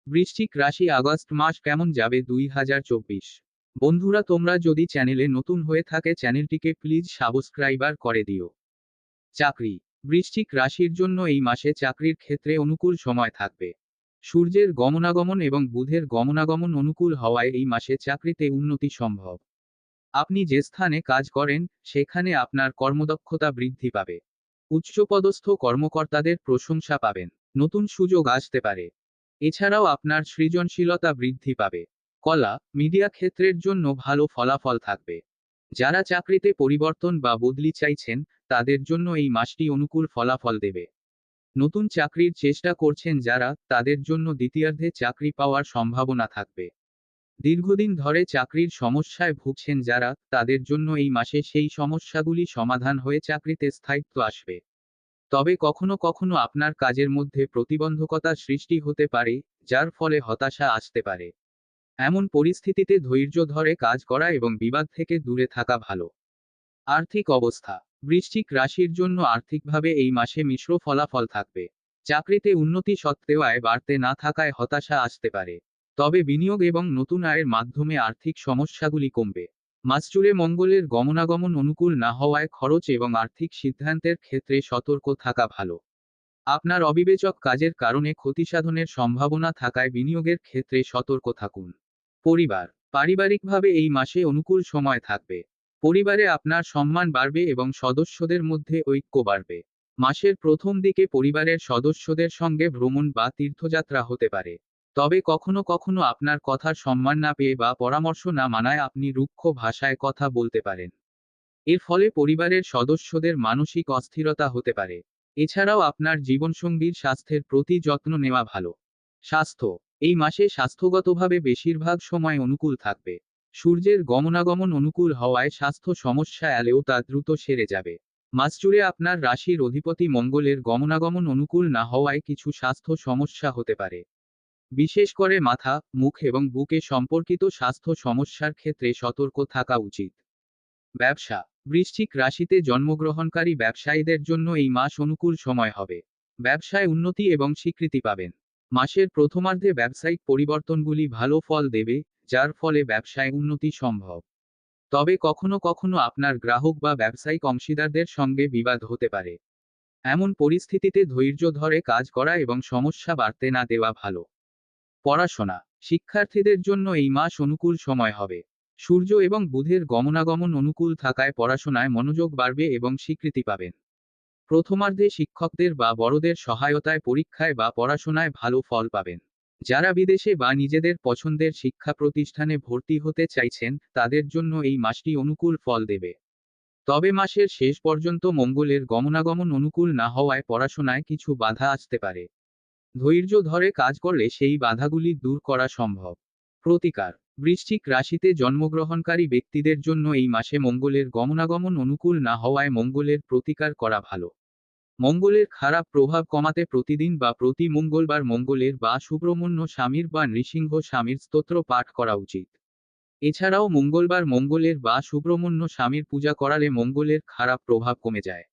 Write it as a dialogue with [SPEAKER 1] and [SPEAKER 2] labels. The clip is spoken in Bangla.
[SPEAKER 1] বৃশ্চিক রাশি আগস্ট মাস কেমন যাবে 2024। বন্ধুরা, তোমরা যদি চ্যানেলে নতুন হয়ে থাকে চ্যানেলটিকে প্লিজ সাবস্ক্রাইবার করে দিও। চাকরি। বৃশ্চিক রাশির জন্য এই মাসে চাকরির ক্ষেত্রে অনুকূল সময় থাকবে। সূর্যের গমনাগমন এবং বুধের গমনাগমন অনুকূল হওয়ায় এই মাসে চাকরিতে উন্নতি সম্ভব। আপনি যে স্থানে কাজ করেন সেখানে আপনার কর্মদক্ষতা বৃদ্ধি পাবে। উচ্চপদস্থ কর্মকর্তাদের প্রশংসা পাবেন। নতুন সুযোগ আসতে পারে। এছাড়াও আপনার সৃজনশীলতা বৃদ্ধি পাবে। কলা, মিডিয়া ক্ষেত্রের জন্য ভালো ফলাফল থাকবে। যারা চাকরিতে পরিবর্তন বা বদলি চাইছেন তাদের জন্য এই মাসটি অনুকূল ফলাফল দেবে। নতুন চাকরির চেষ্টা করছেন যারা, তাদের জন্য দ্বিতীয়ার্ধে চাকরি পাওয়ার সম্ভাবনা থাকবে। দীর্ঘদিন ধরে চাকরির সমস্যায় ভুগছেন যারা, তাদের জন্য এই মাসে সেই সমস্যাগুলি সমাধান হয়ে চাকরিতে স্থায়িত্ব আসবে। তবে কখনো কখনো আপনার কাজের মধ্যে প্রতিবন্ধকতা সৃষ্টি হতে পারে, যার ফলে হতাশা আসতে পারে। এমন পরিস্থিতিতে ধৈর্য ধরে কাজ করা এবং বিবাদ থেকে দূরে থাকা ভালো। আর্থিক অবস্থা। বৃশ্চিক রাশির জন্য আর্থিকভাবে এই মাসে মিশ্র ফলাফল থাকবে। চাকরিতে উন্নতি সত্ত্বেও আয় বাড়তে না থাকায় হতাশা আসতে পারে। তবে বিনিয়োগ এবং নতুন আয়ের মাধ্যমে আর্থিক সমস্যাগুলি কমবে। মাস জুড়ে মঙ্গলের গমনাগমন অনুকূল না হওয়ায় খরচ এবং আর্থিক সিদ্ধান্তের ক্ষেত্রে সতর্ক থাকা ভালো। আপনার অবিবেচক কাজের কারণে ক্ষতিসাধনের সম্ভাবনা থাকায় বিনিয়োগের ক্ষেত্রে সতর্ক থাকুন। পরিবার। পারিবারিকভাবে এই মাসে অনুকূল সময় থাকবে। পরিবারে আপনার সম্মান বাড়বে এবং সদস্যদের মধ্যে ঐক্য বাড়বে। মাসের প্রথম দিকে পরিবারের সদস্যদের সঙ্গে ভ্রমণ বা তীর্থযাত্রা হতে পারে। তবে কখনো কখনো আপনার কথার সম্মান না পেয়ে বা পরামর্শ না মানায় আপনি রুক্ষ ভাষায় কথা বলতে পারেন। এর ফলে পরিবারের সদস্যদের মানসিক অস্থিরতা হতে পারে। এছাড়াও আপনার জীবনসঙ্গীর স্বাস্থ্যের প্রতি যত্ন নেওয়া ভালো। স্বাস্থ্য। এই মাসে স্বাস্থ্যগতভাবে বেশিরভাগ সময় অনুকূল থাকবে। সূর্যের গমনাগমন অনুকূল হওয়ায় স্বাস্থ্য সমস্যা এলেও তা দ্রুত সেরে যাবে। মাস জুড়ে আপনার রাশির অধিপতি মঙ্গলের গমনাগমন অনুকূল না হওয়ায় কিছু স্বাস্থ্য সমস্যা হতে পারে। বিশেষ করে মাথা, মুখ এবং বুকে সম্পর্কিত স্বাস্থ্য সমস্যার ক্ষেত্রে সতর্ক থাকা উচিত। ব্যবসা। বৃশ্চিক রাশিতে জন্মগ্রহণকারী ব্যবসায়ীদের জন্য এই মাস অনুকূল সময় হবে। ব্যবসায় উন্নতি এবং স্বীকৃতি পাবেন। মাসের প্রথমার্ধে ব্যবসায়িক পরিবর্তনগুলি ভালো ফল দেবে, যার ফলে ব্যবসায় উন্নতি সম্ভব। তবে কখনো কখনো আপনার গ্রাহক বা ব্যবসায়িক অংশীদারদের সঙ্গে বিবাদ হতে পারে। এমন পরিস্থিতিতে ধৈর্য ধরে কাজ করা এবং সমস্যা বাড়তে না দেওয়া ভালো। পড়াশোনা। শিক্ষার্থীদের জন্য এই মাস অনুকূল সময় হবে। সূর্য এবং বুধের গমনাগমন অনুকূল থাকায় পড়াশোনায় মনোযোগ বাড়বে এবং স্বীকৃতি পাবেন। প্রথমার্ধে শিক্ষকদের বা বড়দের সহায়তায় পরীক্ষায় বা পড়াশোনায় ভালো ফল পাবেন। যারা বিদেশে বা নিজেদের পছন্দের শিক্ষা প্রতিষ্ঠানে ভর্তি হতে চাইছেন তাদের জন্য এই মাসটি অনুকূল ফল দেবে। তবে মাসের শেষ পর্যন্ত মঙ্গলের গমনাগমন অনুকূল না হওয়ায় পড়াশোনায় কিছু বাধা আসতে পারে। ধৈর্য ধরে কাজ করলে সেই বাধাগুলি দূর করা সম্ভব। প্রতিকার। বৃশ্চিক রাশিতে জন্মগ্রহণকারী ব্যক্তিদের জন্য এই মাসে মঙ্গলের গমনাগমন অনুকূল না হওয়ায় মঙ্গলের প্রতিকার করা ভালো। মঙ্গলের খারাপ প্রভাব কমাতে প্রতিদিন বা প্রতি মঙ্গলবার মঙ্গলের বা সুব্রহ্মণ্য স্বামীর বা নৃসিংহ স্বামীর স্তোত্র পাঠ করা উচিত। এছাড়াও মঙ্গলবার মঙ্গলের বা সুব্রহ্মণ্য স্বামীর পূজা করালে মঙ্গলের খারাপ প্রভাব কমে যায়।